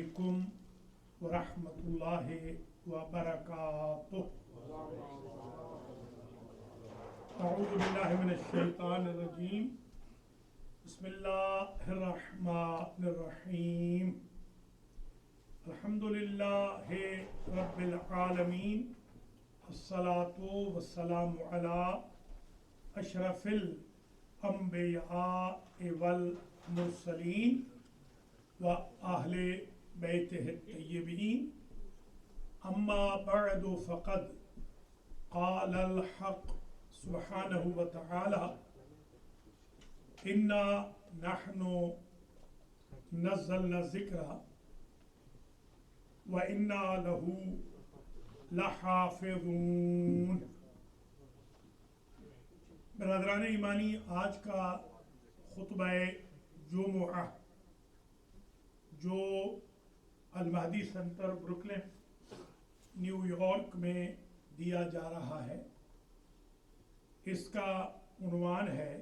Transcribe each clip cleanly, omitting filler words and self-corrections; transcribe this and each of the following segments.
علیکم ورحمۃ اللہ وبرکاتہ۔ اعوذ باللہ من الشیطان الرجیم، بسم اللہ الرحمن الرحیم، الحمد للہ رب العالمین، الصلاۃ والسلام علی اشرف الانبیاء والمرسلین وأہل بیتہ الطیبین، اما بعد فقد قال الحق سبحانہ وتعالی انا نحن نزلنا الذکر وانا له لحافظون۔ برادران ایمانی، آج کا خطبہ جمعہ جو المہدی سینٹر بروکلن نیو یارک میں دیا جا رہا ہے، اس کا عنوان ہے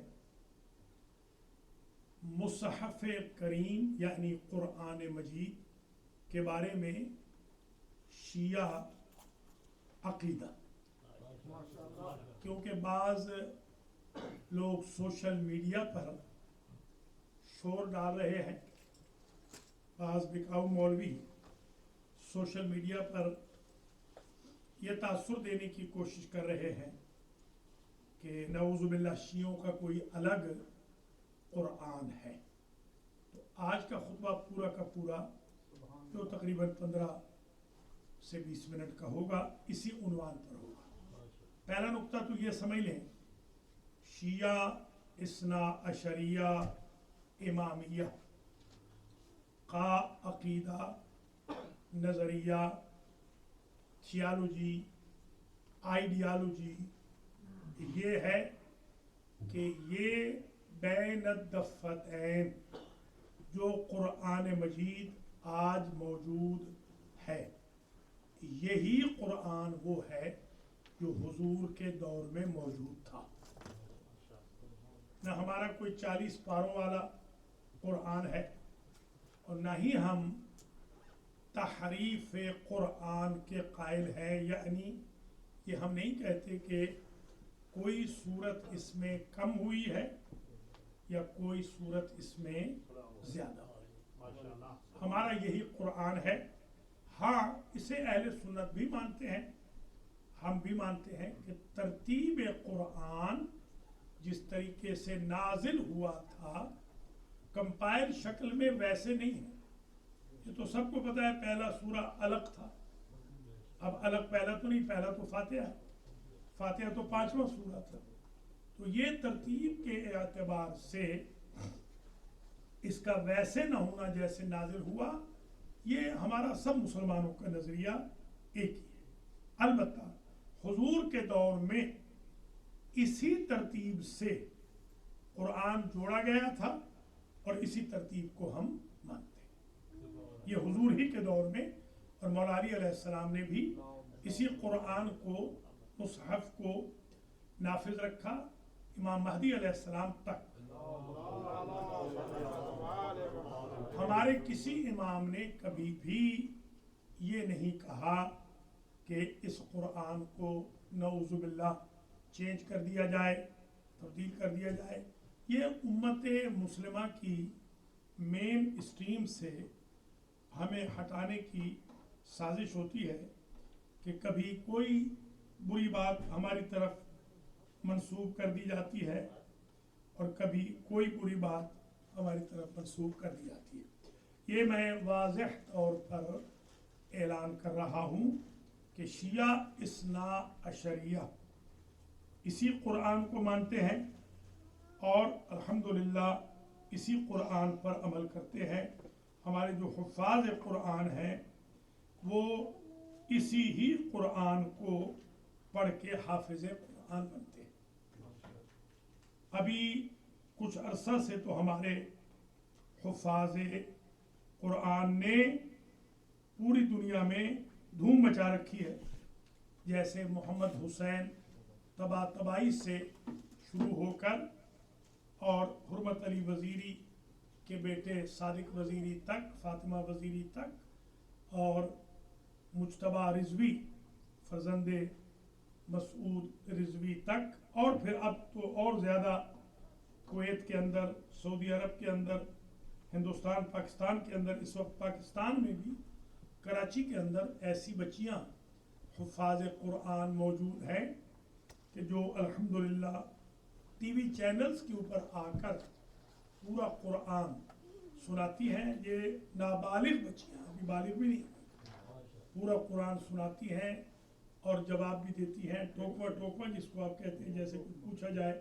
مصحف کریم یعنی قرآن مجید کے بارے میں شیعہ عقیدہ۔ کیونکہ بعض لوگ سوشل میڈیا پر شور ڈال رہے ہیں، بعض بکاؤ مولوی سوشل میڈیا پر یہ تاثر دینے کی کوشش کر رہے ہیں کہ نعوذ باللہ شیعوں کا کوئی الگ قرآن ہے۔ تو آج کا خطبہ پورا کا پورا جو تقریباً 15 سے 20 منٹ کا ہوگا، اسی عنوان پر ہوگا۔ پہلا نقطہ تو یہ سمجھ لیں، شیعہ اثنا عشریہ امامیہ کا عقیدہ، نظریہ، تھیالوجی، آئیڈیالوجی یہ ہے کہ یہ بین الدفتین جو قرآن مجید آج موجود ہے، یہی قرآن وہ ہے جو حضور کے دور میں موجود تھا۔ نہ ہمارا کوئی 40 پاروں والا قرآن ہے، اور نہ ہی ہم تحریف قرآن کے قائل ہیں، یعنی یہ ہم نہیں کہتے کہ کوئی صورت اس میں کم ہوئی ہے یا کوئی صورت اس میں زیادہ ہوئی۔ ہمارا یہی قرآن ہے۔ ہاں، اسے اہل سنت بھی مانتے ہیں، ہم بھی مانتے ہیں کہ ترتیب قرآن جس طریقے سے نازل ہوا تھا کمپائل شکل میں ویسے نہیں ہے۔ یہ تو سب کو پتہ ہے، پہلا سورہ الگ تھا، اب الگ پہلا تو نہیں، پہلا تو فاتحہ ہے، فاتحہ تو 5واں سورہ تھا۔ تو یہ ترتیب کے اعتبار سے اس کا ویسے نہ ہونا جیسے نازل ہوا، یہ ہمارا سب مسلمانوں کا نظریہ ایک ہی ہے۔ البتہ حضور کے دور میں اسی ترتیب سے قرآن جوڑا گیا تھا اور اسی ترتیب کو ہم مانتے ہیں۔ یہ حضور ہی کے دور میں، اور مولا علی علیہ السلام نے بھی اسی قرآن کو، مصحف کو نافذ رکھا امام مہدی علیہ السلام تک۔ ہمارے کسی امام نے کبھی بھی یہ نہیں کہا کہ اس قرآن کو نعوذ باللہ چینج کر دیا جائے، تبدیل کر دیا جائے۔ یہ امت مسلمہ کی مین اسٹریم سے ہمیں ہٹانے کی سازش ہوتی ہے کہ کبھی کوئی بری بات ہماری طرف منسوب کر دی جاتی ہے اور کبھی کوئی بری بات ہماری طرف منسوب کر دی جاتی ہے۔ یہ میں واضح طور پر اعلان کر رہا ہوں کہ شیعہ اثنا عشریہ اسی قرآن کو مانتے ہیں اور الحمدللہ اسی قرآن پر عمل کرتے ہیں۔ ہمارے جو حفاظ قرآن ہیں وہ اسی ہی قرآن کو پڑھ کے حافظ قرآن بنتے ہیں۔ ابھی کچھ عرصہ سے تو ہمارے حفاظ قرآن نے پوری دنیا میں دھوم مچا رکھی ہے، جیسے محمد حسین طباطبائی سے شروع ہو کر اور حرمت علی وزیری کے بیٹے صادق وزیری تک، فاطمہ وزیری تک، اور مجتبہ رضوی فرزند مسعود رضوی تک، اور پھر اب تو اور زیادہ کویت کے اندر، سعودی عرب کے اندر، ہندوستان پاکستان کے اندر، اس وقت پاکستان میں بھی کراچی کے اندر ایسی بچیاں حفاظ قرآن موجود ہیں کہ جو الحمدللہ ٹی وی چینلز کے اوپر آ کر پورا قرآن سناتی ہیں. یہ نابالغ بچیاں، ابھی بالغ بھی نہیں، پورا قرآن سناتی ہیں اور جواب بھی دیتی ہیں، ٹوکوا ٹوکوا جس کو آپ کہتے ہیں، جیسے کچھ پوچھا جائے.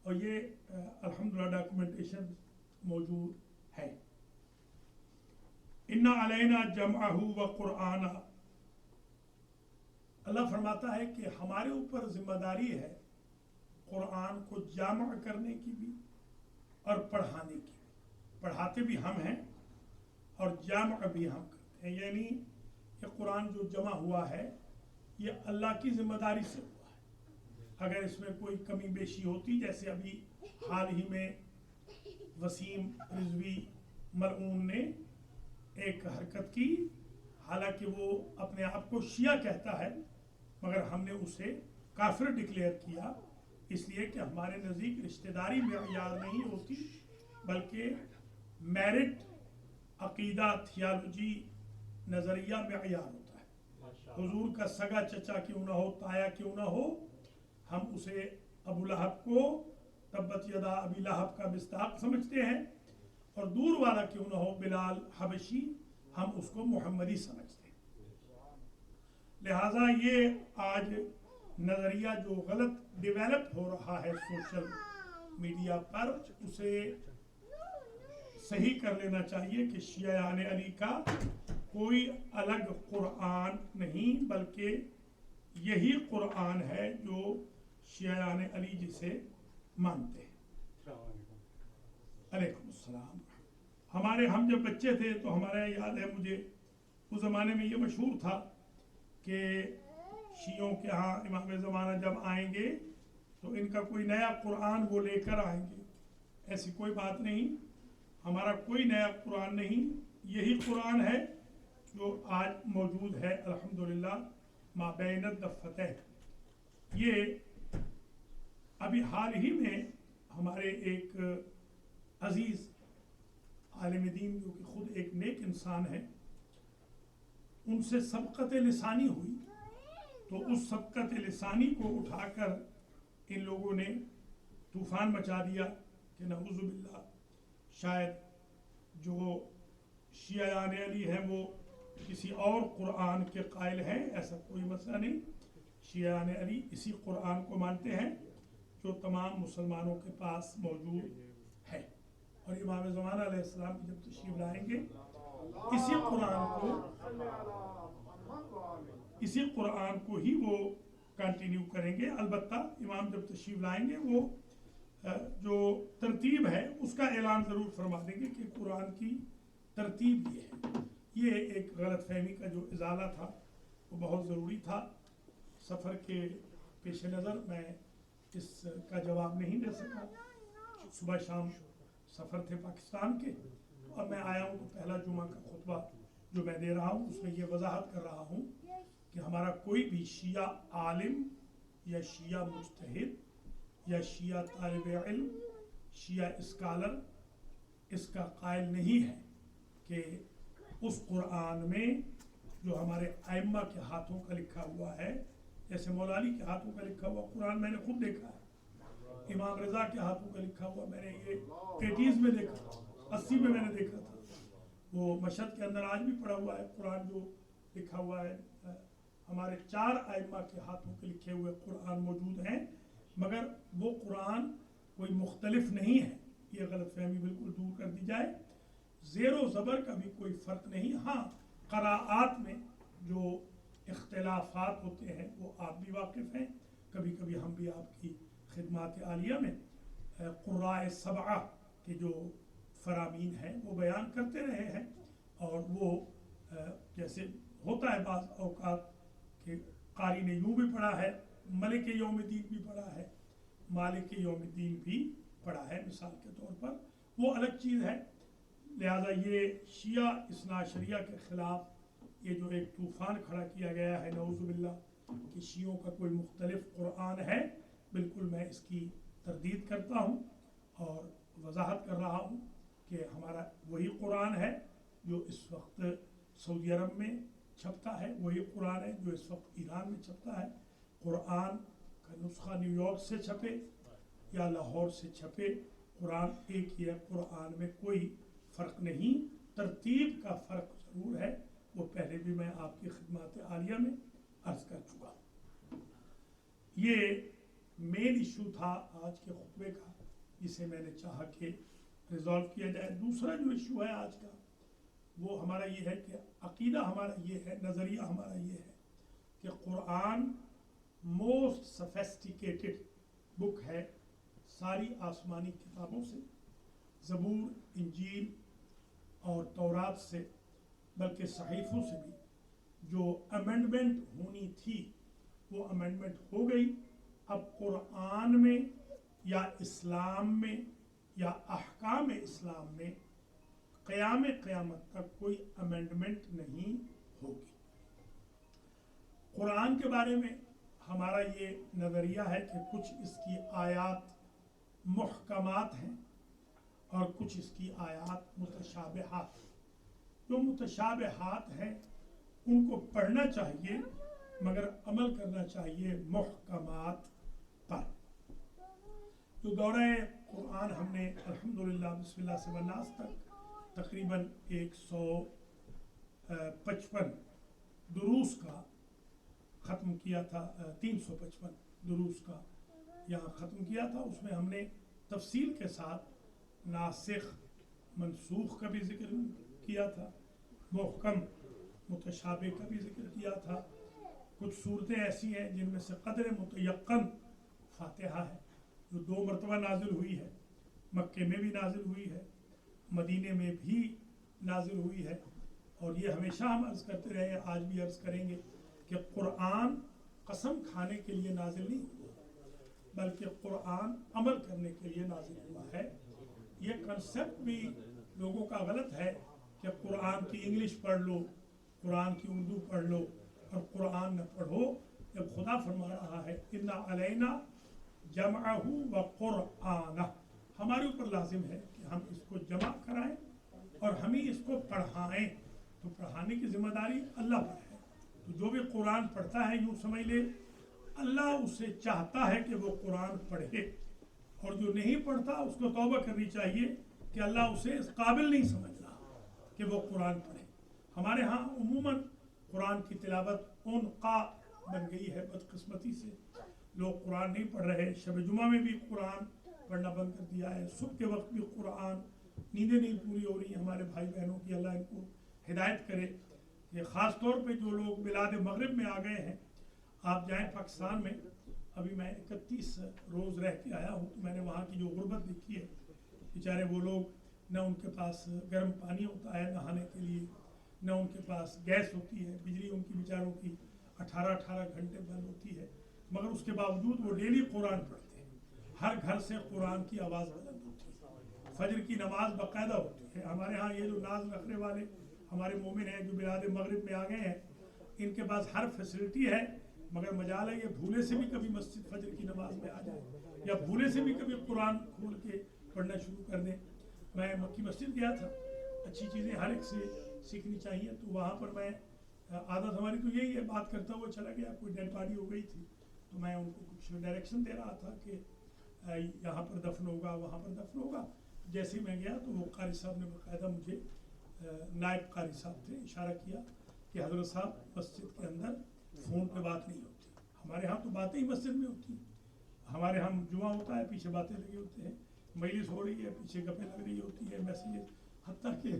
اور یہ الحمدللہ ڈاکومنٹیشن موجود ہے. اِنَّ عَلَيْنَا جَمْعَهُ وَقُرْآنَهُ، اللہ فرماتا ہے کہ ہمارے اوپر ذمہ داری ہے قرآن کو جامع کرنے کی بھی اور پڑھانے کی بھی. پڑھاتے بھی ہم ہیں اور جامع بھی ہم کرتے ہیں. یعنی یہ قرآن جو جمع ہوا ہے یہ اللہ کی ذمہ داری سے ہوا ہے. اگر اس میں کوئی کمی بیشی ہوتی، جیسے ابھی حال ہی میں وسیم رضوی ملعون نے ایک حرکت کی، حالانکہ وہ اپنے آپ کو شیعہ کہتا ہے مگر ہم نے اسے کافر ڈکلیئر کیا، اس لیے کہ ہمارے نزدیک رشتہ داری معیار نہیں ہوتی بلکہ میرٹ، عقیدہ، تھیالوجی، نظریہ معیار ہوتا ہے. حضور کا سگا چچا کیوں نہ ہو، تایا کیوں نہ ہو، ہم اسے ابو لہب کو تبت یدا ابی لہب کا مصداق سمجھتے ہیں، اور دور والا کیوں نہ ہو بلال حبشی، ہم اس کو محمدی سمجھتے ہیں. لہٰذا یہ آج نظریہ جو غلط ڈیویلپ ہو رہا ہے سوشل میڈیا پر، اسے صحیح کر لینا چاہیے کہ شیعیان علی کا کوئی الگ قرآن نہیں، بلکہ یہی قرآن ہے جو شیعیان علی جسے مانتے ہیں. علیکم السلام. ہم جب بچے تھے تو ہمارے یاد ہے، مجھے اس زمانے میں یہ مشہور تھا کہ شیعوں کے ہاں امام زمانہ جب آئیں گے تو ان کا کوئی نیا قرآن وہ لے کر آئیں گے. ایسی کوئی بات نہیں، ہمارا کوئی نیا قرآن نہیں، یہی قرآن ہے جو آج موجود ہے الحمدللہ ما بین الدفتین. یہ ابھی حال ہی میں ہمارے ایک عزیز عالم دین جو کہ خود ایک نیک انسان ہے، ان سے سبقت لسانی ہوئی، تو اس سبقت لسانی کو اٹھا کر ان لوگوں نے طوفان مچا دیا کہ نعوذ باللہ شاید جو شیعیان علی ہیں وہ کسی اور قرآن کے قائل ہیں. ایسا کوئی مسئلہ نہیں. شیعیان علی اسی قرآن کو مانتے ہیں جو تمام مسلمانوں کے پاس موجود ہے. اور امام زمانہ علیہ السلام جب تشریف لائیں گے اسی قرآن کو ہی وہ کنٹینیو کریں گے. البتہ امام جب تشریف لائیں گے وہ جو ترتیب ہے اس کا اعلان ضرور فرما دیں گے کہ قرآن کی ترتیب یہ ہے. یہ ایک غلط فہمی کا جو ازالہ تھا وہ بہت ضروری تھا. سفر کے پیش نظر میں اس کا جواب نہیں دے سکا. صبح شام سفر تھے پاکستان کے، اور میں آیا ہوں تو پہلا جمعہ کا خطبہ جو میں دے رہا ہوں اس میں یہ وضاحت کر رہا ہوں کہ ہمارا کوئی بھی شیعہ عالم یا شیعہ مجتہد یا شیعہ طالب علم، شیعہ اسکالر اس کا قائل نہیں ہے کہ اس قرآن میں جو ہمارے ائمہ کے ہاتھوں کا لکھا ہوا ہے، جیسے مولا علی کے ہاتھوں کا لکھا ہوا قرآن میں نے خود دیکھا ہے، امام رضا کے ہاتھوں کا لکھا ہوا میں نے یہ 80s میں دیکھا تھا، 80 میں نے دیکھا تھا. وہ مشہد کے اندر آج بھی پڑا ہوا ہے قرآن جو لکھا ہوا ہے. ہمارے 4 ائمہ کے ہاتھوں کے لکھے ہوئے قرآن موجود ہیں، مگر وہ قرآن کوئی مختلف نہیں ہے. یہ غلط فہمی بالکل دور کر دی جائے. زیر و زبر کا بھی کوئی فرق نہیں. ہاں قراءات میں جو اختلافات ہوتے ہیں وہ آپ بھی واقف ہیں، کبھی کبھی ہم بھی آپ کی خدمات عالیہ میں قراء سبعہ کے جو فرامین ہیں وہ بیان کرتے رہے ہیں. اور وہ جیسے ہوتا ہے بعض اوقات کہ قاری نے یوں بھی پڑھا ہے، ملک یوم الدین بھی پڑھا ہے، مالک یوم الدین بھی پڑھا ہے مثال کے طور پر، وہ الگ چیز ہے. لہٰذا یہ شیعہ اثنا عشریہ کے خلاف یہ جو ایک طوفان کھڑا کیا گیا ہے نعوذ باللہ کہ شیعوں کا کوئی مختلف قرآن ہے، بالکل میں اس کی تردید کرتا ہوں اور وضاحت کر رہا ہوں کہ ہمارا وہی قرآن ہے جو اس وقت سعودی عرب میں چھپتا ہے، وہی قرآن ہے جو اس وقت ایران میں چھپتا ہے۔ قرآن کا نسخہ نیو یارک سے چھپے یا لاہور سے چھپے، قرآن ایک ہی ہے، قرآن میں کوئی فرق نہیں، ترتیب کا فرق ضرور ہے، وہ پہلے بھی میں آپ کی خدمات عالیہ میں عرض کر چکا ہوں۔ یہ مین ایشو تھا آج کے خطبے کا، جسے میں نے چاہا کہ ریزالو کیا جائے۔ دوسرا جو ایشو ہے آج کا وہ ہمارا یہ ہے کہ عقیدہ ہمارا یہ ہے، نظریہ ہمارا یہ ہے کہ قرآن موسٹ سفیسٹیکیٹڈ بک ہے ساری آسمانی کتابوں سے، زبور، انجیل اور تورات سے، بلکہ صحیفوں سے بھی۔ جو امینڈمنٹ ہونی تھی وہ امینڈمنٹ ہو گئی، اب قرآن میں یا اسلام میں یا احکام اسلام میں قیامت تک کوئی امینڈمنٹ نہیں ہوگی۔ قرآن کے بارے میں ہمارا یہ نظریہ ہے کہ کچھ اس کی آیات محکمات ہیں اور کچھ اس کی آیات متشابہات ہیں۔ جو متشابہات ہیں ان کو پڑھنا چاہیے مگر عمل کرنا چاہیے محکمات پر۔ جو دورہ قرآن ہم نے الحمدللہ بسم اللہ سے والناس تک تقریباً 155 دروس کا ختم کیا تھا، 355 دروس کا یہاں ختم کیا تھا، اس میں ہم نے تفصیل کے ساتھ ناسخ منسوخ کا بھی ذکر کیا تھا، محکم متشابہ کا بھی ذکر کیا تھا۔ کچھ صورتیں ایسی ہیں جن میں سے قدر متیقن فاتحہ ہے جو 2 مرتبہ نازل ہوئی ہے، مکے میں بھی نازل ہوئی ہے، مدینے میں بھی نازل ہوئی ہے، اور یہ ہمیشہ ہم عرض کرتے رہے، آج بھی عرض کریں گے کہ قرآن قسم کھانے کے لیے نازل نہیں ہوا بلکہ قرآن عمل کرنے کے لیے نازل ہوا ہے۔ یہ کنسپٹ بھی لوگوں کا غلط ہے کہ قرآن کی انگلش پڑھ لو، قرآن کی اردو پڑھ لو اور قرآن نہ پڑھو، جب خدا فرما رہا ہے اِنَّ عَلَيْنَا جَمْعَهُ وَقُرْآنَهُ، ہمارے اوپر لازم ہے کہ ہم اس کو جمع کرائیں اور ہم ہی اس کو پڑھائیں۔ تو پڑھانے کی ذمہ داری اللہ پر ہے۔ تو جو بھی قرآن پڑھتا ہے یوں سمجھ لے اللہ اسے چاہتا ہے کہ وہ قرآن پڑھے، اور جو نہیں پڑھتا اس کو توبہ کرنی چاہیے کہ اللہ اسے اس قابل نہیں سمجھ رہا کہ وہ قرآن پڑھے۔ ہمارے ہاں عموماً قرآن کی تلاوت اونقا بن گئی ہے، بدقسمتی سے لوگ قرآن نہیں پڑھ رہے، شب جمعہ میں بھی قرآن پڑھنا بند کر دیا ہے، صبح کے وقت بھی قرآن، نیندیں نہیں پوری ہو رہی ہیں ہمارے بھائی بہنوں کی، اللہ ان کو ہدایت کرے۔ کہ خاص طور پہ جو لوگ بلاد مغرب میں آ گئے ہیں، آپ جائیں پاکستان میں، ابھی میں 31 روز رہ کے آیا ہوں، تو میں نے وہاں کی جو غربت دیکھی ہے، بیچارے وہ لوگ، نہ ان کے پاس گرم پانی ہوتا ہے نہانے کے لیے، نہ ان کے پاس گیس ہوتی ہے، بجلی ان کی بیچاروں کی 18 گھنٹے بند ہوتی ہے، مگر اس کے باوجود وہ ڈیلی قرآن پڑھتے ہیں۔ ہر گھر سے قرآن کی آواز بلند ہوتی ہے، فجر کی نماز باقاعدہ ہوتی ہے۔ ہمارے ہاں یہ جو ناز رکھنے والے ہمارے مومن ہیں جو بلاد مغرب میں آ گئے ہیں، ان کے پاس ہر فیسلٹی ہے، مگر مجال ہے یہ بھولے سے بھی کبھی مسجد فجر کی نماز میں آ جائے یا بھولے سے بھی کبھی قرآن کھول کے پڑھنا شروع کر دیں۔ میں مکی مسجد گیا تھا، اچھی چیزیں ہر ایک سے سیکھنی چاہیے، تو وہاں پر میں عادت ہماری تو یہی ہے، بات کرتا ہوا چلا گیا، کوئی ڈیڈ باڈی ہو گئی تھی تو میں ان کو کچھ ڈائریکشن دے رہا تھا کہ یہاں پر دفن ہوگا، وہاں پر دفن ہوگا۔ جیسے ہی میں گیا تو وہ قاری صاحب نے باقاعدہ مجھے، نائب قاری صاحب تھے، اشارہ کیا کہ حضرت صاحب مسجد کے اندر فون پہ بات نہیں ہوتی، ہمارے ہاں تو باتیں ہی مسجد میں ہوتی ہیں، ہمارے ہاں جمعہ ہوتا ہے پیچھے باتیں لگے ہوتے ہیں، مجلس ہو رہی ہے پیچھے گپیں لگ رہی ہوتی ہے، میسیجز، حتیٰ کہ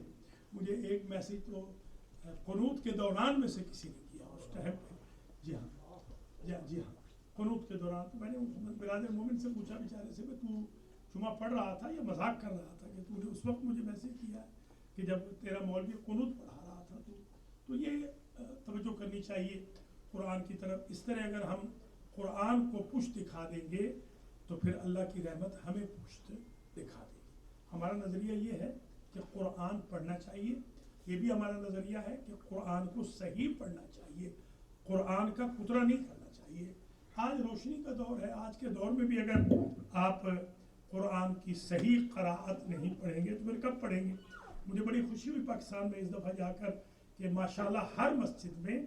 مجھے ایک میسیج تو قنوت کے دوران میں سے کسی نے کیا اس ٹائم پہ، جی ہاں قنوت کے دوران، تو میں نے برادر مومن سے پوچھا بیچارے سے کہ تو جمعہ پڑھ رہا تھا یا مذاق کر رہا تھا کہ تو نے اس وقت مجھے میسیج کیا کہ جب تیرا مولوی قنوت پڑھا رہا تھا، تو یہ توجہ کرنی چاہیے قرآن کی طرف۔ اس طرح اگر ہم قرآن کو پشت دکھا دیں گے تو پھر اللہ کی رحمت ہمیں پشت دکھا دے گی۔ ہمارا نظریہ یہ ہے کہ قرآن پڑھنا چاہیے، یہ بھی ہمارا نظریہ ہے کہ قرآن کو صحیح پڑھنا چاہیے، قرآن کا کترا نہیں کرنا چاہیے۔ آج روشنی کا دور ہے، آج کے دور میں بھی اگر آپ قرآن کی صحیح قراءت نہیں پڑھیں گے تو پھر کب پڑھیں گے؟ مجھے بڑی خوشی ہوئی پاکستان میں اس دفعہ جا کر کہ ماشاءاللہ ہر مسجد میں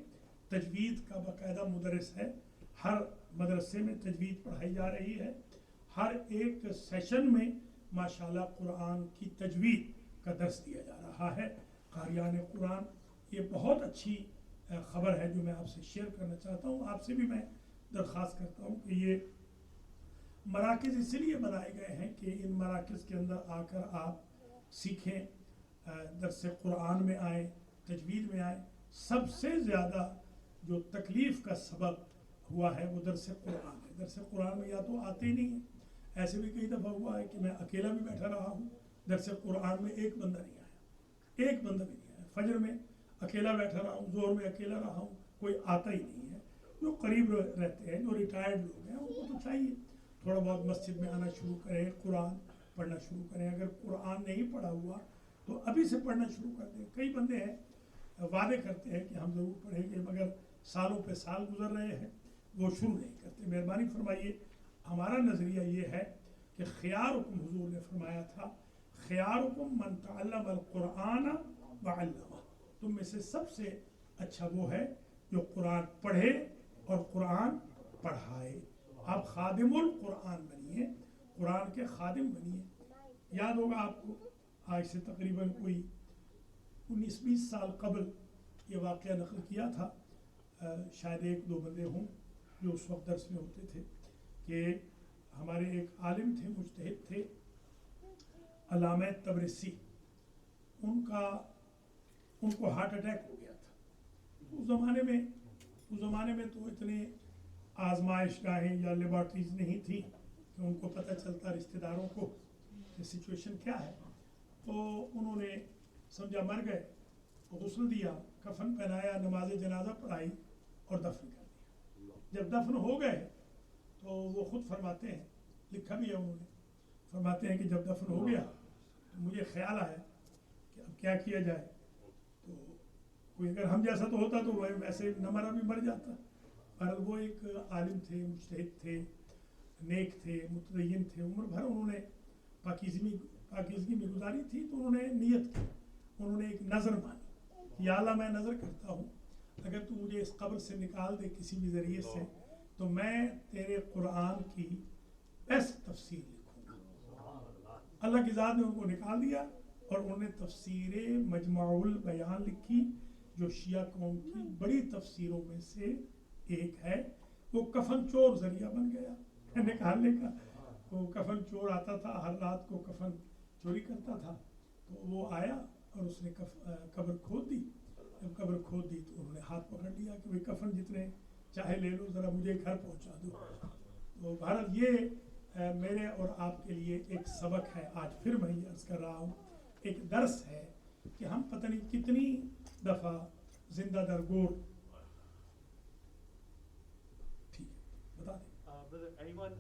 تجوید کا باقاعدہ مدرس ہے، ہر مدرسے میں تجوید پڑھائی جا رہی ہے، ہر ایک سیشن میں ماشاءاللہ قرآن کی تجوید کا درس دیا جا رہا ہے۔ قاریان قرآن، یہ بہت اچھی خبر ہے جو میں آپ سے شیئر کرنا چاہتا ہوں۔ آپ سے بھی میں درخواست کرتا ہوں کہ یہ مراکز اس لیے بنائے گئے ہیں کہ ان مراکز کے اندر آ کر آپ سیکھیں، درس قرآن میں آئیں، تجوید میں آئیں۔ سب سے زیادہ جو تکلیف کا سبب ہوا ہے وہ درس قرآن ہے۔ درس قرآن میں یا تو آتے ہی نہیں ہیں، ایسے بھی کئی دفعہ ہوا ہے کہ میں اکیلا بھی بیٹھا رہا ہوں، درس قرآن میں ایک بندہ نہیں آیا، ایک بندہ بھی نہیں آیا۔ فجر میں اکیلا بیٹھا رہا ہوں، ظہر میں اکیلا رہا ہوں، کوئی آتا ہی نہیں ہے۔ جو قریب رہتے ہیں، جو ریٹائرڈ لوگ ہیں، ان کو تو چاہیے تھوڑا بہت مسجد میں آنا شروع کریں، قرآن پڑھنا شروع کریں۔ اگر قرآن نہیں پڑھا ہوا تو ابھی سے پڑھنا شروع کر دیں۔ کئی بندے ہیں وعدے کرتے ہیں کہ ہم ضرور پڑھیں گے، مگر سالوں پہ سال گزر رہے ہیں، وہ شروع نہیں کرتے۔ مہربانی فرمائیے، ہمارا نظریہ یہ ہے کہ خیارکم، حضور نے فرمایا تھا خیارکم من تعلم القرآن وعلمہ، تم میں سے سب سے اچھا وہ ہے جو قرآن پڑھے اور قرآن پڑھائے۔ آپ خادم القرآن بنیے، قرآن کے خادم بنیے۔ یاد ہوگا آپ کو، آج سے تقریباً کوئی 19-20 سال قبل یہ واقعہ نقل کیا تھا، شاید 1-2 بندے ہوں جو اس وقت درس میں ہوتے تھے، کہ ہمارے ایک عالم تھے، مجتہد تھے، علامہ تبرسی، ان کو ہارٹ اٹیک ہو گیا تھا۔ اس زمانے میں تو اتنے آزمائش گاہیں یا لیبارٹریز نہیں تھیں کہ ان کو پتہ چلتا رشتہ داروں کو کہ سچویشن کیا ہے۔ تو انہوں نے سمجھا مر گئے، غسل دیا، کفن پہنایا، نماز جنازہ پڑھائی اور دفن کر دیا۔ جب دفن ہو گئے تو وہ خود فرماتے ہیں، لکھا بھی ہے انہوں نے، فرماتے ہیں کہ جب دفن ہو گیا تو مجھے خیال آیا کہ اب کیا کیا جائے۔ تو کوئی اگر ہم جیسا تو ہوتا تو وہ ویسے نہ مرا بھی مر جاتا، پر وہ ایک عالم تھے، مجتہد تھے، نیک تھے، متدین تھے، عمر بھر انہوں نے پاکیزگی میں گزاری تھی۔ تو انہوں نے نیت کی، انہوں نے ایک نظر مانی کہ یا اللہ میں نظر کرتا ہوں اگر تو مجھے اس قبر سے نکال دے کسی بھی ذریعے سے تو میں تیرے قرآن کی بیسٹ تفسیر لکھوں گا۔ اللہ کی ذات نے ان کو نکال دیا اور انہوں نے تفسیر مجمع البیان لکھی، جو شیعہ قوم کی بڑی تفسیروں میں سے ایک ہے۔ وہ کفن چور ذریعہ بن گیا نکالنے کا۔ وہ کفن چور آتا تھا، ہر رات کو کفن چوری کرتا تھا، تو وہ آیا اور اس نے قبر کھود دی۔ جب قبر کھود دی تو انہوں نے ہاتھ پکڑ لیا کہ بھئی کفن جتنے چاہے لے لو، ذرا مجھے گھر پہنچا دو۔ تو بھارت، یہ میرے اور آپ کے لیے ایک سبق ہے، آج پھر میں یہ عرض کر رہا ہوں، ایک درس ہے کہ ہم پتہ نہیں کتنی دفعہ زندہ درگور۔ ٹھیک ہے، بتا دیں۔ Brother, anyone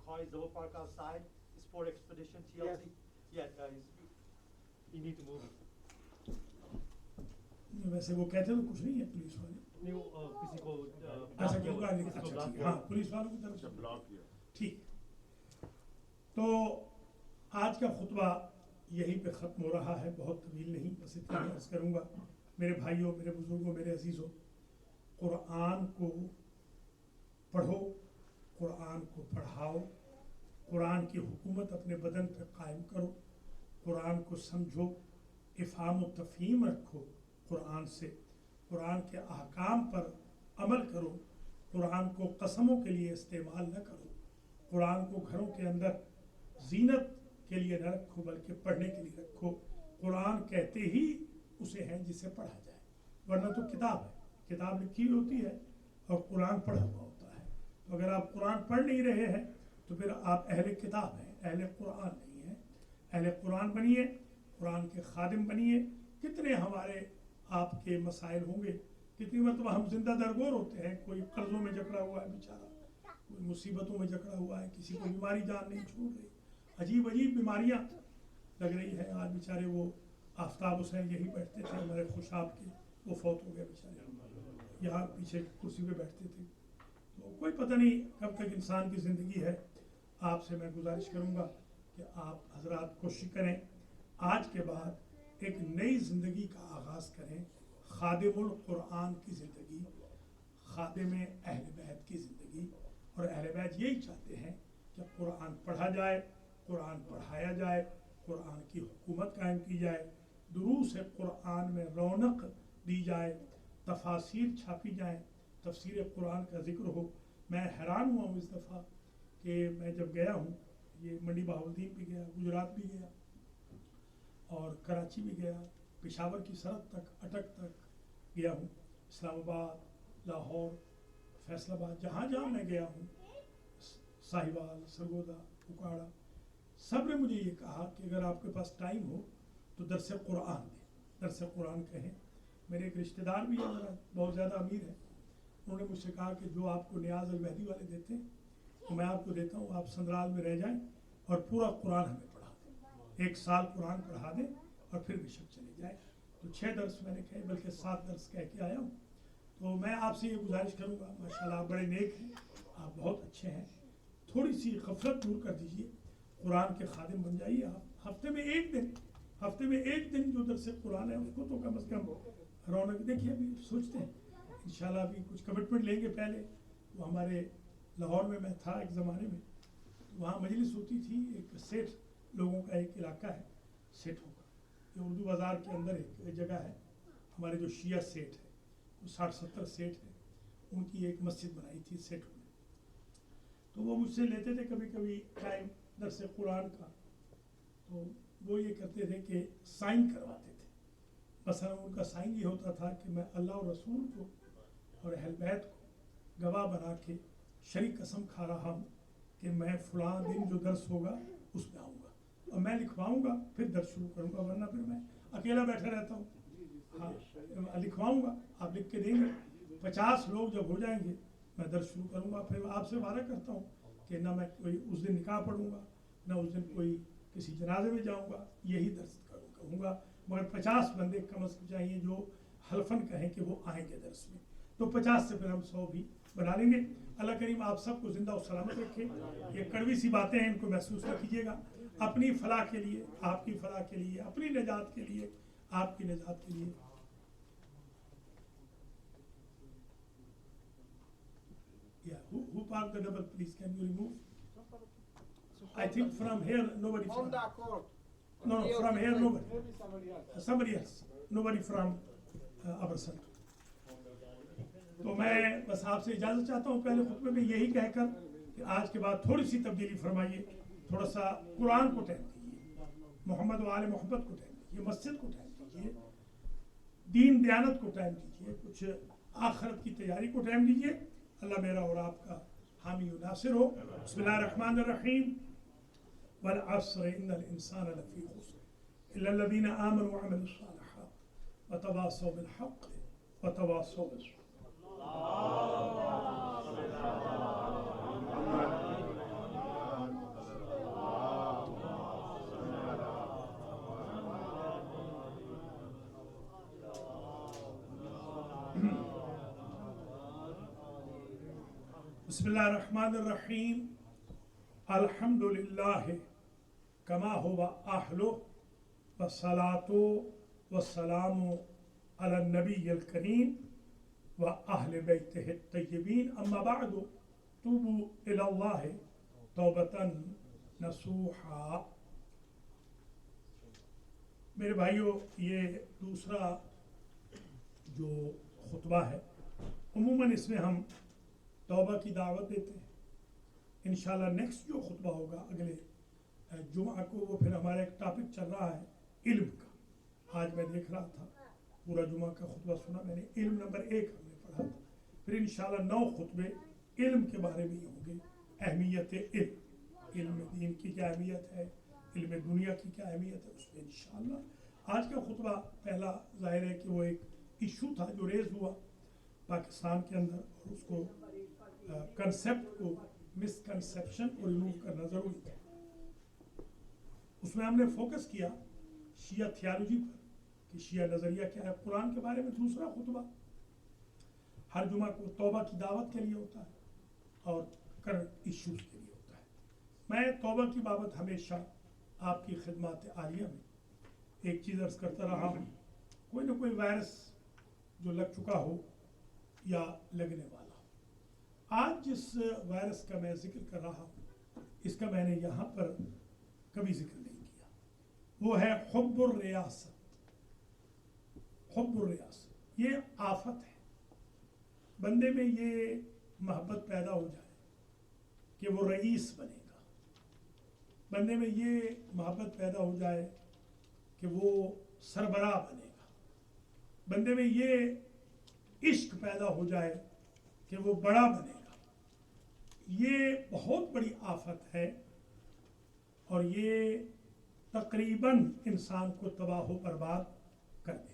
call Zohar Park outside? Sport Expedition TLC? Yes. Yeah, you need to move. ویسے وہ کہتے تو کچھ نہیں ہے پولیس والے۔ نہیں، کسی کو اچھا کیوں گاڑی، اچھا ٹھیک ہے، ہاں پولیس والوں کی طرف سے بلاک کیا۔ ٹھیک۔ تو آج کا خطبہ یہیں پہ ختم ہو رہا ہے، بہت طویل نہیں، بس اتنا ہی عرض کروں گا۔ میرے بھائیوں، میرے بزرگوں، میرے عزیزوں، قرآن کو پڑھو، قرآن کو پڑھاؤ، قرآن کی حکومت اپنے بدن پہ قائم کرو، قرآن کو سمجھو، افہام و تفہیم رکھو قرآن سے، قرآن کے احکام پر عمل کرو، قرآن کو قسموں کے لیے استعمال نہ کرو، قرآن کو گھروں کے اندر زینت کے لیے نہ رکھو بلکہ پڑھنے کے لیے رکھو۔ قرآن کہتے ہی اسے ہیں جسے پڑھا جائے، ورنہ تو کتاب ہے، کتاب لکھی ہوئی ہوتی ہے اور قرآن پڑھا ہوا ہوتا ہے۔ تو اگر آپ قرآن پڑھ نہیں رہے ہیں تو پھر آپ اہل کتاب ہیں، اہل قرآن نہیں ہیں۔ اہل قرآن بنیے، قرآن کے خادم بنیے۔ کتنے ہمارے آپ کے مسائل ہوں گے، کتنی مرتبہ ہم زندہ درگور ہوتے ہیں، کوئی قرضوں میں جکڑا ہوا ہے بیچارہ، کوئی مصیبتوں میں جکڑا ہوا ہے، کسی کو بیماری جان نہیں چھوڑ رہی، عجیب عجیب بیماریاں لگ رہی ہیں۔ آج بیچارے وہ آفتاب حسین یہی بیٹھتے تھے ہمارے خوشاب کے، وہ فوت ہو گئے بیچارے، یہاں پیچھے کرسی پہ بیٹھتے تھے. تو کوئی پتہ نہیں کب تک انسان کی زندگی ہے. آپ سے میں گزارش کروں گا کہ آپ حضرات کوشش کریں آج کے بعد ایک نئی زندگی کا آغاز کریں، خادم القرآن کی زندگی، خادم اہل بیت کی زندگی. اور اہل بیت یہی چاہتے ہیں کہ قرآن پڑھا جائے، قرآن پڑھایا جائے، قرآن کی حکومت قائم کی جائے، دروس قرآن میں رونق دی جائے، تفاسیر چھاپی جائیں، تفسیر قرآن کا ذکر ہو. میں حیران ہوا ہوں اس دفعہ کہ میں جب گیا ہوں، یہ منڈی بہاولدین بھی گیا، گجرات بھی گیا اور کراچی بھی گیا، پشاور کی سرحد تک، اٹک تک گیا ہوں، اسلام آباد، لاہور، فیصل آباد، جہاں جہاں میں گیا ہوں، ساہیوال، سرگودا، اکاڑا، سب نے مجھے یہ کہا کہ اگر آپ کے پاس ٹائم ہو تو درس قرآن دیں، درس قرآن کہیں. میرے ایک رشتہ دار بھی ہے، میرا بہت زیادہ امیر ہے، انہوں نے مجھ سے کہا کہ جو آپ کو نیاز المہدی والے دیتے ہیں تو میں آپ کو دیتا ہوں، آپ سندرال میں رہ جائیں اور پورا قرآن ہمیں پڑھا دیں، 1 سال قرآن پڑھا دیں اور پھر بشپ چلے جائیں. تو 6 درس میں نے کہے، بلکہ 7 درس کہہ کے آیا ہوں. تو میں آپ سے یہ گزارش کروں گا، ماشاءاللہ آپ بڑے نیک ہیں، آپ بہت اچھے ہیں، تھوڑی سی غفلت دور کر دیجئے، قرآن کے خادم بن جائیے. آپ ہفتے میں ایک دن جو درس قرآن ہے اس کو تو کم از کم رونق. دیکھیے ابھی سوچتے ہیں انشاءاللہ ابھی کچھ کمٹمنٹ لیں گے. پہلے وہ ہمارے لاہور میں تھا ایک زمانے میں، وہاں مجلس ہوتی تھی، ایک سیٹھ لوگوں کا ایک علاقہ ہے سیٹھوں کا، یہ اردو بازار کے اندر ایک جگہ ہے. ہمارے جو شیعہ سیٹھ ہے، وہ 60-70 سیٹھ ہیں، ان کی ایک مسجد بنائی تھی سیٹھوں نے. تو وہ مجھ سے لیتے تھے کبھی کبھی ٹائم درس قرآن کا. تو وہ یہ کرتے تھے کہ سائن کرواتے تھے. مثلا ان کا سائن یہ ہوتا تھا کہ میں اللہ اور رسول کو اور اہل بیت کو گواہ بنا کے شریک قسم کھا رہا ہوں کہ میں فلاں دن جو درس ہوگا اس میں آؤں گا اور میں لکھواؤں گا، پھر درس شروع کروں گا، ورنہ پھر میں اکیلا بیٹھا رہتا ہوں. ہاں لکھواؤں گا، آپ لکھ کے دیں گے، 50 لوگ جب ہو جائیں گے میں درس شروع کروں گا. پھر آپ سے وعدہ کرتا ہوں کہ نہ میں کوئی اس دن نکاح پڑھوں گا، نہ اس دن کوئی کسی جنازے میں جاؤں گا، یہی درس کہوں گا. مگر 50 بندے کم از کم چاہیے جو حلفاً کہیں کہ وہ آئیں گے درس میں. تو 50 سے پھر ہم 100 بھی بنا لیں گے. اللہ کریم آپ سب کو زندہ و سلامت رکھے. یہ کڑوی سی باتیں ہیں، ان کو محسوس نہ کیجیے گا. اپنی فلاح کے لیے، آپ کی فلاح کے لیے، اپنی نجات کے لیے، آپ کی نجات کے لیے. Who parked the double, please? Can you remove? I think from here nobody. On the court. No, from here nobody. Maybe somebody else. Somebody else. Nobody from our center. تو میں بس آپ سے اجازت چاہتا ہوں پہلے خطبے میں یہی کہہ کر کہ آج کے بعد تھوڑی سی تبدیلی فرمائیے، تھوڑا سا قرآن کو ٹائم دیجیے، محمد و آل محمد کو ٹائم دیجیے، مسجد کو ٹائم دیجیے، دین دیانت کو ٹائم دیجیے، کچھ آخرت کی تیاری کو ٹائم دیجیے. اللہ میرا اور آپ کا حامی و ناصر ہو. بسم اللہ الرحمن الرحیم. والعصر ان الانسان لفی خسر الا الذین آمنوا وعملوا الصالحات وتواصوا بالحق وتواصوا بالصبر. بسم اللہ الرحمن الرحیم. الحمد للہ کما هو اہلہ والصلاة والسلام علی النبی الکریم وأہل بیتہ الطیبین. اما بعد توبوا الی اللہ توبۃ نصوحا. میرے بھائیو، یہ دوسرا جو خطبہ ہے، عموماً اس میں ہم توبہ کی دعوت دیتے ہیں. انشاءاللہ نیکسٹ جو خطبہ ہوگا اگلے جمعہ کو، وہ پھر ہمارا ایک ٹاپک چل رہا ہے علم کا. آج میں دیکھ رہا تھا، پورا جمعہ کا خطبہ سنا میں نے، علم نمبر 1 ہم نے پڑھا تھا. پھر انشاءاللہ 9 خطبے علم کے بارے میں ہی ہوں گے. اہمیت علم، علم دین کی کیا اہمیت ہے، علم دنیا کی کیا اہمیت ہے، اس میں انشاءاللہ. آج کا خطبہ پہلا ظاہر ہے کہ وہ ایک ایشو تھا جو ریز ہوا پاکستان کے اندر، اور اس کو کنسیپٹ کو، مسکنسیپشن کو ریموو کرنا ضروری تھا. اس میں ہم نے فوکس کیا شیعہ تھیالوجی پر کہ شیعہ نظریہ کیا ہے. قرآن کے بارے میں دوسرا خطبہ ہر جمعہ کو توبہ کی دعوت کے لیے ہوتا ہے اور کرنٹ ایشوز کے لیے ہوتا ہے. میں توبہ کی بابت ہمیشہ آپ کی خدمات عالیہ میں ایک چیز عرض کرتا رہا ہوں، کوئی نہ کوئی وائرس جو لگ چکا ہو یا لگنے والا ہو. آج جس وائرس کا میں ذکر کر رہا ہوں اس کا میں نے یہاں پر کبھی ذکر نہیں کیا. وہ ہے حب الریاست. حب الریاست یہ آفت ہے. بندے میں یہ محبت پیدا ہو جائے کہ وہ رئیس بنے گا، بندے میں یہ محبت پیدا ہو جائے کہ وہ سربراہ بنے گا، بندے میں یہ عشق پیدا ہو جائے کہ وہ بڑا بنے گا. یہ بہت بڑی آفت ہے اور یہ تقریباً انسان کو تباہ و برباد کر دیتی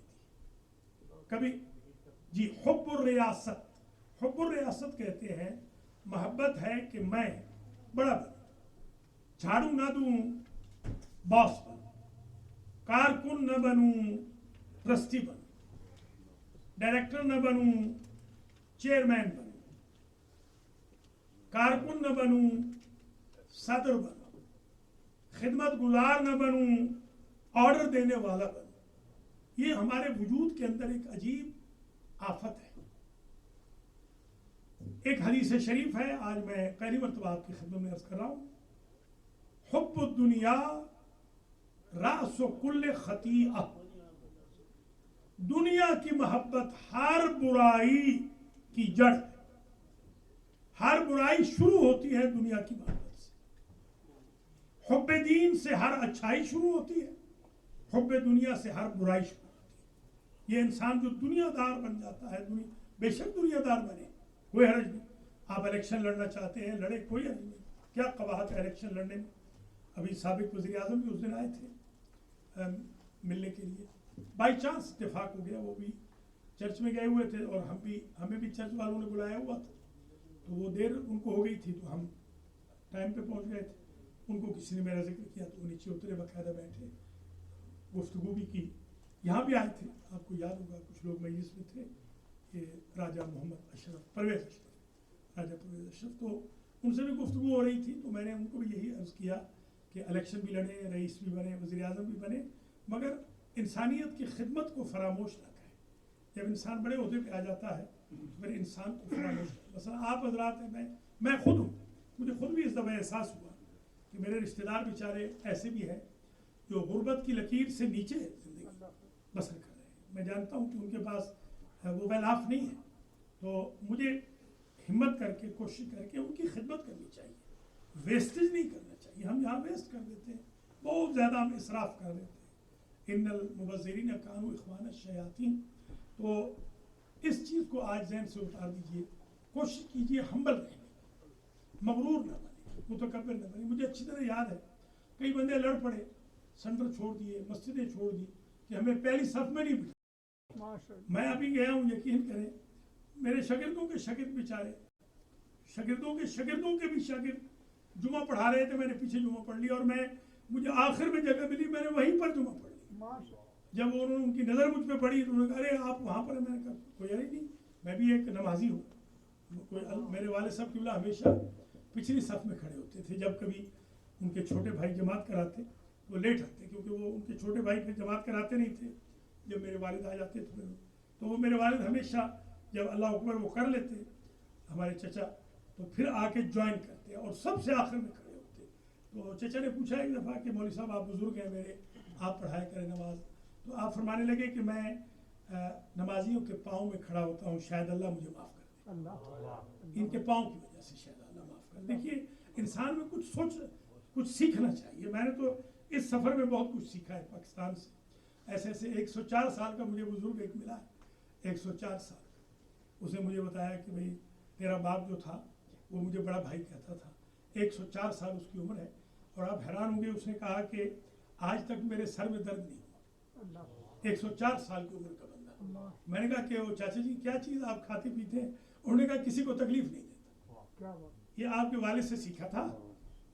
ہے. کبھی جی حب الریاست، حب الریاست کہتے ہیں محبت ہے کہ میں بڑا بنوں، جھاڑو نہ دوں باس بنوں، کارکن نہ بنوں ٹرسٹی بنوں، ڈائریکٹر نہ بنوں چیئرمین بنوں، کارکن نہ بنوں صدر بنوں، خدمت گزار نہ بنوں آرڈر دینے والا بنوں. یہ ہمارے وجود کے اندر ایک عجیب آفت ہے. ایک حدیث شریف ہے، آج میں پہلی مرتبہ آپ کی خدمت میں عرض کر رہا ہوں. حب الدنیا راس کل خطیئہ. دنیا کی محبت ہر برائی کی جڑ ہے. ہر برائی شروع ہوتی ہے دنیا کی محبت سے. حب دین سے ہر اچھائی شروع ہوتی ہے، حب دنیا سے ہر برائی شروع ہوتی ہے. یہ انسان جو دنیا دار بن جاتا ہے، بے شک دنیا دار بنے، کوئی حرج نہیں. آپ الیکشن لڑنا چاہتے ہیں لڑے، کوئی حرج نہیں. کیا قباحت ہے الیکشن لڑنے میں؟ ابھی سابق وزیر اعظم بھی اس دن آئے تھے ملنے کے لیے، بائی چانس اتفاق ہو گیا. وہ بھی چرچ میں گئے ہوئے تھے اور ہمیں بھی چرچ والوں نے بلایا ہوا تھا، تو وہ دیر ان کو ہو گئی تھی تو ہم ٹائم پہ پہنچ گئے تھے. ان کو کسی نے میرا ذکر کیا تو وہ نیچے اترے، باقاعدہ بیٹھے، گفتگو بھی کی. یہاں بھی آئے تھے، آپ کو یاد ہوگا کچھ لوگ مجلس میں تھے، یہ راجہ محمد اشرف، پرویز اشرف، راجہ پرویز اشرف. تو ان سے بھی گفتگو ہو رہی تھی تو میں نے ان کو بھی یہی عرض کیا کہ الیکشن بھی لڑے، رئیس بھی بنے، وزیر اعظم بھی بنے، مگر انسانیت کی خدمت کو فراموش نہ کریں. جب انسان بڑے عہدے پہ آ جاتا ہے پھر انسان کو فراموش کریں. مثلا آپ حضرات ہیں، میں خود ہوں، مجھے خود بھی اس دفعہ احساس ہوا کہ میرے رشتہ دار بیچارے ایسے بھی ہیں جو غربت کی لکیر سے نیچے زندگی بسر کر رہے ہیں. میں جانتا ہوں کہ ان کے پاس وہ ویل آف نہیں ہے، تو مجھے ہمت کر کے کوشش کر کے ان کی خدمت کرنی چاہیے. ویسٹیج نہیں کرنا چاہیے. ہم یہاں ویسٹ کر دیتے ہیں، بہت زیادہ ہم اسراف کر دیتے ہیں. ان المبذرین کانوا اخوان الشیاطین. تو اس چیز کو آج ذہن سے اتار دیجئے. کوشش کیجئے ہمبل رہنے کی، مغرور نہ بنے، متکبر نہ بنے. مجھے اچھی طرح یاد ہے کئی بندے لڑ پڑے، سنٹر چھوڑ دیے، مسجدیں چھوڑ دی کہ ہمیں پہلی صف میں نہیں بٹھا. میں ابھی گیا ہوں، یقین کریں میرے شاگردوں کے شاگرد بیچارے، شاگردوں کے بھی شاگرد جمعہ پڑھا رہے تھے، میں نے پیچھے جمعہ پڑھ لی اور مجھے آخر میں جگہ ملی، میں نے وہیں پر جمعہ پڑھ لی. جب انہوں نے ان کی نظر مجھ پہ پڑی تو انہوں نے کہا ارے آپ وہاں پر ہیں. میں نے کہا کوئی یار نہیں، میں بھی ایک نمازی ہوں. میرے والد صاحب قبلہ ہمیشہ پچھلی صف میں کھڑے ہوتے تھے. جب کبھی ان کے چھوٹے بھائی جماعت کراتے وہ لیٹ آتے، کیونکہ وہ ان کے چھوٹے بھائی پھر جماعت کراتے نہیں تھے. جب میرے والد آ جاتے تھے تو وہ میرے والد ہمیشہ جب اللہ اکبر وہ کر لیتے ہمارے چچا تو پھر آ کے جوائن کرتے اور سب سے آخر میں کھڑے ہوتے. تو چچا نے پوچھا ایک دفعہ کہ مولوی صاحب آپ بزرگ ہیں میرے، آپ پڑھایا کریں نماز. تو آپ فرمانے لگے کہ میں نمازیوں کے پاؤں میں کھڑا ہوتا ہوں، شاید اللہ مجھے معاف کر دے. ان کے پاؤں کی وجہ سے شاید اللہ معاف کر دے. دیکھیے انسان میں کچھ سیکھنا چاہیے. میں نے تو اس سفر میں بہت کچھ سیکھا ہے پاکستان سے. ایسے 104 سال کا مجھے بزرگ ایک ملا ہے، 104 سال کا. اس نے مجھے بتایا کہ بھئی تیرا باپ جو تھا وہ مجھے بڑا بھائی کہتا تھا. 104 سال اس کی عمر ہے اور آپ حیران ہوں گے، اس نے کہا کہ آج تک میرے سر میں درد نہیں ہوا. 104 سال کی عمر کا بندہ. میں نے کہا کہ وہ چاچا جی کیا چیز آپ کھاتے پیتے ہیں؟ انہوں نے کہا کسی کو تکلیف نہیں دیتا. یہ آپ کے والد سے سیکھا تھا،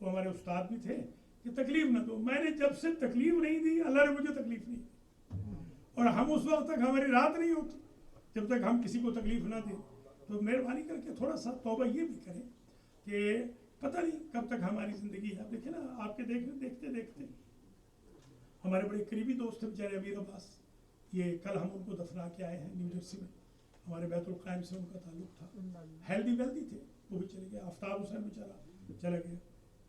وہ ہمارے استاد بھی تھے کہ تکلیف نہ دو. میں نے جب سے تکلیف نہیں دی اللہ نے مجھے تکلیف نہیں دی. اور ہم اس وقت تک ہماری رات نہیں ہوتی جب تک ہم کسی کو تکلیف نہ دیں. تو مہربانی کر کے تھوڑا سا توبہ یہ بھی کریں کہ پتہ نہیں کب تک ہماری زندگی ہے. آپ دیکھیں نا, آپ کے دیکھتے دیکھتے ہمارے بڑے قریبی دوست تھے بیچارے امیر عباس, یہ کل ہم ان کو دفنا کے آئے ہیں نیو جرسی میں, ہمارے بیت القائم سے ان کا تعلق تھا, ہیلدی ویلدی تھے, وہ بھی چلے گئے. آفتاب حسین بیچارہ چلا گیا.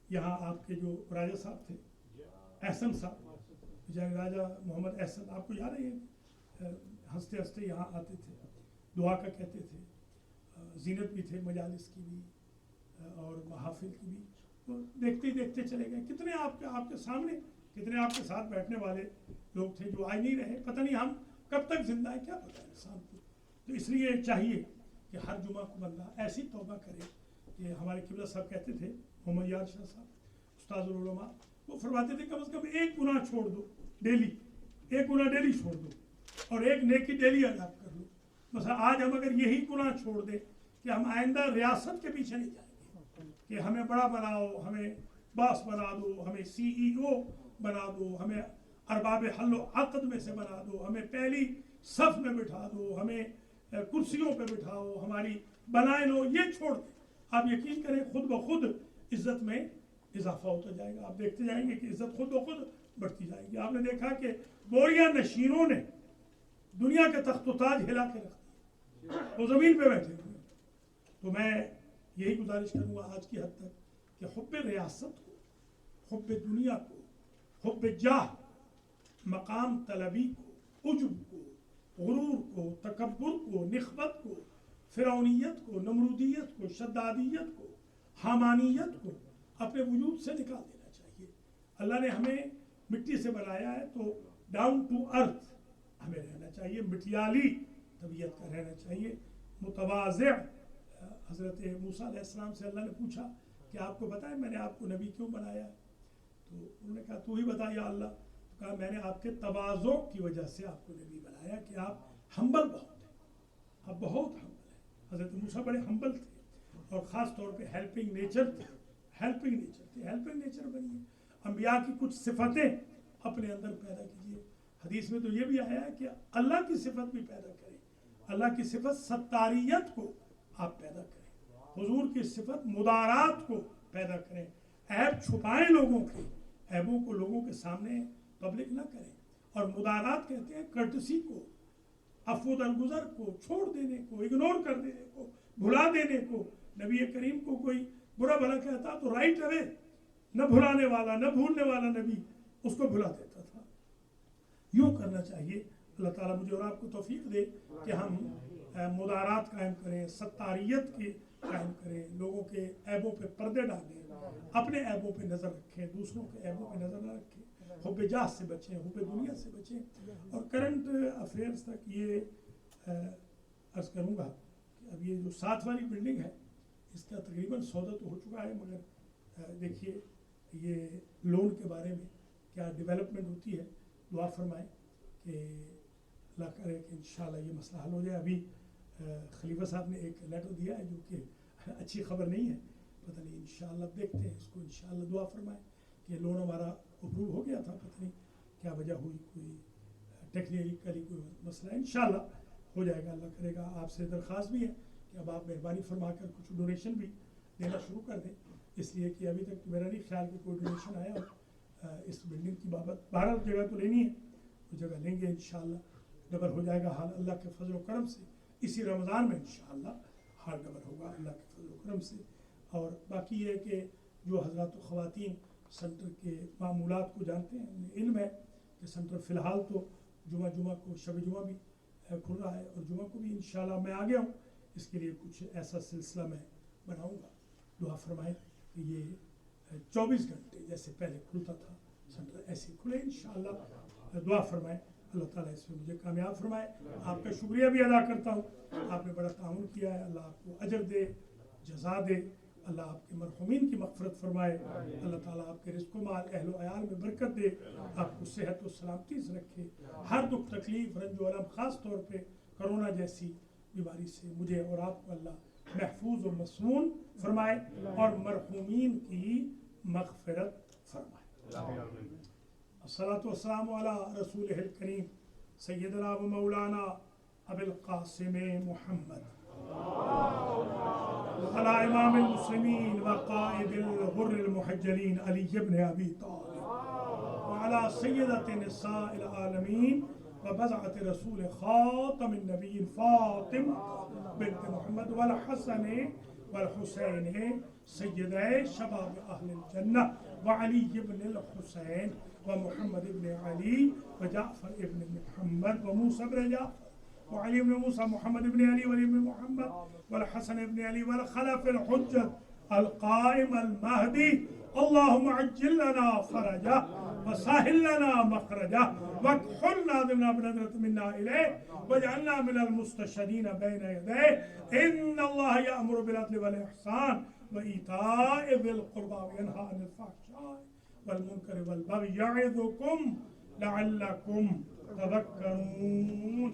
یہاں آپ کے جو راجہ صاحب تھے, احسن صاحب, بیچارے راجہ محمد احسن, آپ کو یاد ہے یہ ہنستے ہنستے یہاں آتے تھے, دعا کا کہتے تھے. زینت بھی تھے مجالس کی بھی اور محافل کی بھی. تو دیکھتے ہی دیکھتے چلے گئے. کتنے آپ کے سامنے, کتنے آپ کے ساتھ بیٹھنے والے لوگ تھے جو آج نہیں رہے. پتہ نہیں ہم کب تک زندہ ہیں, کیا پتہ ہے انسان کو. تو اس لیے چاہیے کہ ہر جمعہ کو بندہ ایسی توبہ کرے کہ ہمارے قبلہ صاحب کہتے تھے, محمد یار شاہ صاحب استاد العلماء, وہ فرماتے تھے کم از کم ایک گناہ چھوڑ دو ڈیلی, ایک گناہ ڈیلی چھوڑ دو اور ایک نیکی ڈیلی اڈاپٹ کر لو. مثلا آج ہم اگر یہی گناہ چھوڑ دیں کہ ہم آئندہ ریاست کے پیچھے نہیں جائیں گے کہ ہمیں بڑا بناؤ, ہمیں باس بنا دو, ہمیں CEO بنا دو, ہمیں ارباب حل و عقد میں سے بنا دو, ہمیں پہلی صف میں بٹھا دو, ہمیں کرسیوں پہ بٹھاؤ, ہماری بنائے لو, یہ چھوڑ دیں. آپ یقین کریں خود بخود عزت میں اضافہ ہوتا جائے گا. آپ دیکھتے جائیں گے کہ عزت خود بخود بڑھتی جائے گی. آپ نے دیکھا کہ بوریا نشینوں نے دنیا کے تخت و تاج ہلا کے رکھ دیا, وہ زمین پہ بیٹھے ہوئے. تو میں یہی گزارش کروں گا آج کی حد تک کہ حب ریاست کو, حب دنیا کو, حب جاہ, مقام طلبی کو, عجب کو, غرور کو, تکبر کو, نخوت کو, فرعونیت کو, نمرودیت کو, شدادیت کو, حامانیت کو اپنے وجود سے نکال دینا چاہیے. اللہ نے ہمیں مٹی سے بنایا ہے تو ڈاؤن ٹو ارتھ ہمیں رہنا چاہیے, مٹیالی طبیعت کا رہنا چاہیے, متواضع. حضرت موسیٰ علیہ السلام سے اللہ نے پوچھا کہ آپ کو پتہ ہے میں نے آپ کو نبی کیوں بنایا؟ تو انہوں نے کہا تو ہی بتا یا اللہ. تو کہا میں نے آپ کے تواضع کی وجہ سے آپ کو نبی بنایا کہ آپ ہمبل بہت ہیں, آپ بہت ہمبل ہیں. حضرت موسیٰ بڑے ہمبل تھے اور خاص طور پہ ہیلپنگ نیچر تھے, ہیلپنگ نیچر بنیے. انبیاء کی کچھ صفتیں اپنے اندر پیدا کیجیے. حدیث میں تو یہ بھی آیا ہے کہ اللہ کی صفت بھی پیدا کریں. اللہ کی صفت ستاریت کو آپ پیدا کریں, حضور کی صفت مدارات کو پیدا کریں. عیب چھپائیں لوگوں کے, عیبوں کو لوگوں کے سامنے پبلک نہ کریں. اور مدارات کہتے ہیں کرٹسی کو, عفو درگزر کو, چھوڑ دینے کو, اگنور کر دینے کو, بھلا دینے کو. نبی کریم کو کوئی برا بھلا کہتا تو رائٹ اوے, نہ بھلانے والا نہ بھولنے والا نبی, اس کو بھلا دیتا تھا. یوں کرنا چاہیے. اللہ تعالیٰ مجھے اور آپ کو توفیق دے کہ ہم مدارات قائم کریں, ستاریت کی قائم کریں, لوگوں کے عیبوں پہ پردے ڈالیں, اپنے عیبوں پہ نظر رکھیں, دوسروں کے عیبوں پہ نظر نہ رکھیں. حب جاہ سے بچیں, حب دنیا سے بچیں. اور کرنٹ افیئرس تک یہ عرض کروں گا کہ اب یہ جو 7 والی بلڈنگ ہے اس کا تقریباً سودا تو ہو چکا ہے, مگر دیکھیے یہ لون کے بارے میں کیا ڈیولپمنٹ ہوتی ہے. دعا فرمائیں کہ اللہ کرے کہ انشاءاللہ یہ مسئلہ حل ہو جائے. ابھی خلیفہ صاحب نے ایک لیٹر دیا ہے جو کہ اچھی خبر نہیں ہے, پتہ نہیں انشاءاللہ دیکھتے ہیں اس کو. انشاءاللہ دعا فرمائیں کہ لون ہمارا اپروو ہو گیا تھا, پتہ نہیں کیا وجہ ہوئی, کوئی ٹیکنیکلی کوئی مسئلہ ہے. انشاءاللہ ہو جائے گا, اللہ کرے گا. آپ سے درخواست بھی ہے کہ اب آپ مہربانی فرما کر کچھ ڈونیشن بھی دینا شروع کر دیں, اس لیے کہ ابھی تک میرا نہیں خیال کہ کوئی ڈونیشن آیا اس بلڈنگ کی بابت. 12 جگہ تو لینی ہے, وہ جگہ لیں گے انشاءاللہ. ڈبل ہو جائے گا حال اللہ کے فضل و کرم سے. اسی رمضان میں انشاءاللہ حال ڈبل ہوگا اللہ کے فضل و کرم سے. اور باقی یہ ہے کہ جو حضرات و خواتین سنٹر کے معمولات کو جانتے ہیں, انہیں علم ہے کہ سنٹر فی الحال تو جمعہ کو شب جمعہ بھی کھل رہا ہے, اور جمعہ کو بھی انشاءاللہ میں آ گیا ہوں. اس کے لیے کچھ ایسا سلسلہ میں بناؤں گا. دعا فرمائیں کہ یہ 24 گھنٹے جیسے پہلے کھلتا تھا سنٹر ایسے کھلے انشاءاللہ. دعا فرمائیں اللہ تعالیٰ اس میں مجھے کامیاب فرمائے. آپ کا شکریہ بھی ادا کرتا ہوں, آپ نے بڑا تعاون کیا ہے. اللہ آپ کو اجر دے, جزا دے. اللہ آپ کے مرحومین کی مغفرت فرمائے. اللہ تعالیٰ آپ کے رزق و مال اہل و عیال میں برکت دے, آپ کو صحت و سلامتی سے رکھے. ہر دکھ تکلیف رنج و الم خاص طور پہ کرونا جیسی بیماری سے مجھے اور آپ کو اللہ محفوظ و مسمون فرمائے اور مرحومین کی مغفرت فرمائے. الصلاۃ والسلام علی رسولہ الکریم سیدنا و مولانا ابی القاسم محمد على امام المسلمين وقائد الغر المحجلين علي بن ابي طالب وعلى سيدة نساء العالمين وبضعة رسول خاتم النبيين فاطمة بنت محمد والحسن والحسين سيدي شباب أهل الجنة وعلي بن الحسين ومحمد بن علي وجعفر بن محمد وموسى بن جعفر وعلي بن موسى محمد بن علي وعلي بن محمد والحسن بن علي والخلف الحجة القائم المهدي اللهم عجل لنا فرجه وسهل لنا مخرجه واكحلنا ضمن بنظرة منا إليه واجعلنا من المستشهدين بين يديه إن الله يأمر بالعدل والإحسان وإيتاء ذي القربى وينهى عن الفحشاء والمنكر والبغي يعظكم لعلكم تذكرون.